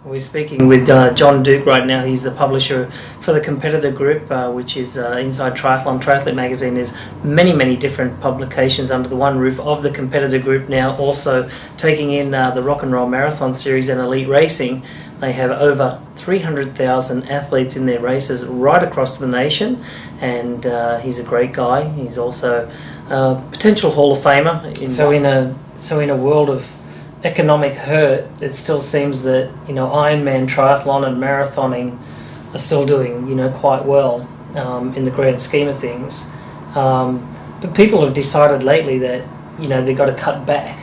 We're speaking with John Duke right now. He's the publisher for the Competitor Group, which is Inside Triathlon. Triathlete magazine. There's many different publications under the one roof of the Competitor Group now, also taking in the Rock and Roll Marathon Series and Elite Racing. They have over 300,000 athletes in their races right across the nation, and he's a great guy. He's also a potential Hall of Famer. So in a world of economic hurt, it still seems that Ironman, triathlon, and marathoning are still doing quite well in the grand scheme of things. But people have decided lately that they've got to cut back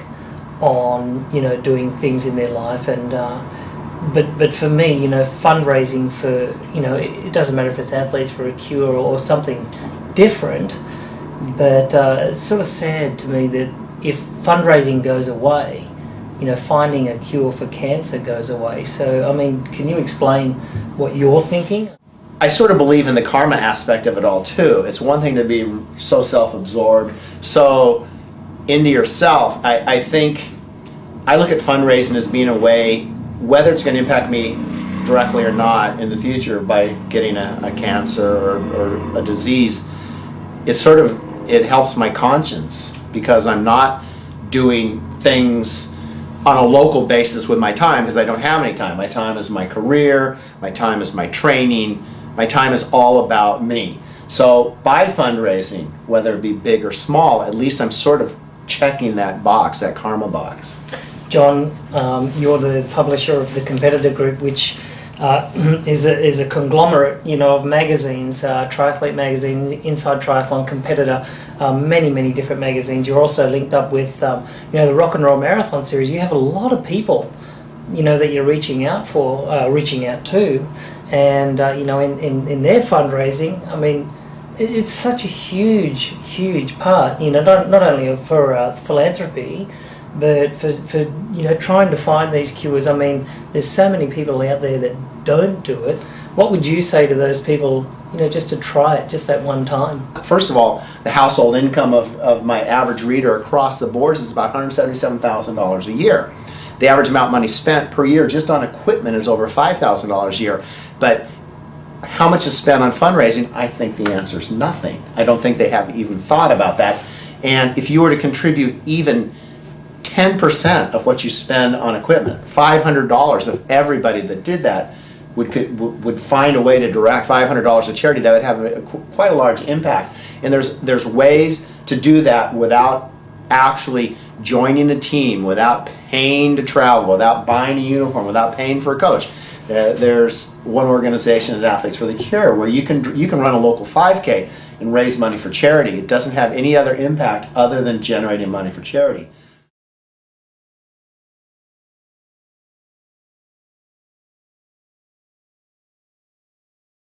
on doing things in their life, and but for me, fundraising for it doesn't matter if it's athletes for a cure or something different. But it's sort of sad to me that if fundraising goes away, finding a cure for cancer goes away. So, I mean, can you explain what you're thinking? I sort of believe in the karma aspect of it all, too. It's one thing to be so self-absorbed, so into yourself. I think I look at fundraising as being a way, whether it's going to impact me directly or not in the future by getting a cancer or a disease, it helps my conscience, because I'm not doing things on a local basis with my time, because I don't have any time. My time is my career, my time is my training, my time is all about me. So by fundraising, whether it be big or small, at least I'm sort of checking that box, that karma box. John, you're the publisher of the Competitor Group, which is a conglomerate, of magazines, triathlete magazines, Inside Triathlon, Competitor, many different magazines. You're also linked up with, the Rock and Roll Marathon Series. You have a lot of people, that you're reaching out to, and in their fundraising. I mean, it's such a huge part, not only for philanthropy, but for trying to find these cures. I mean, there's so many people out there that don't do it. What would you say to those people, just to try it, just that one time? First of all, the household income of my average reader across the boards is about $177,000 a year. The average amount of money spent per year just on equipment is over $5,000 a year. But how much is spent on fundraising? I think the answer is nothing. I don't think they have even thought about that. And if you were to contribute even 10% of what you spend on equipment, $500, if everybody that did that would find a way to direct $500 to charity, that would have quite a large impact. And there's ways to do that without actually joining a team, without paying to travel, without buying a uniform, without paying for a coach. There's one organization, Athletes for the Cure, where you can run a local 5K and raise money for charity. It doesn't have any other impact other than generating money for charity.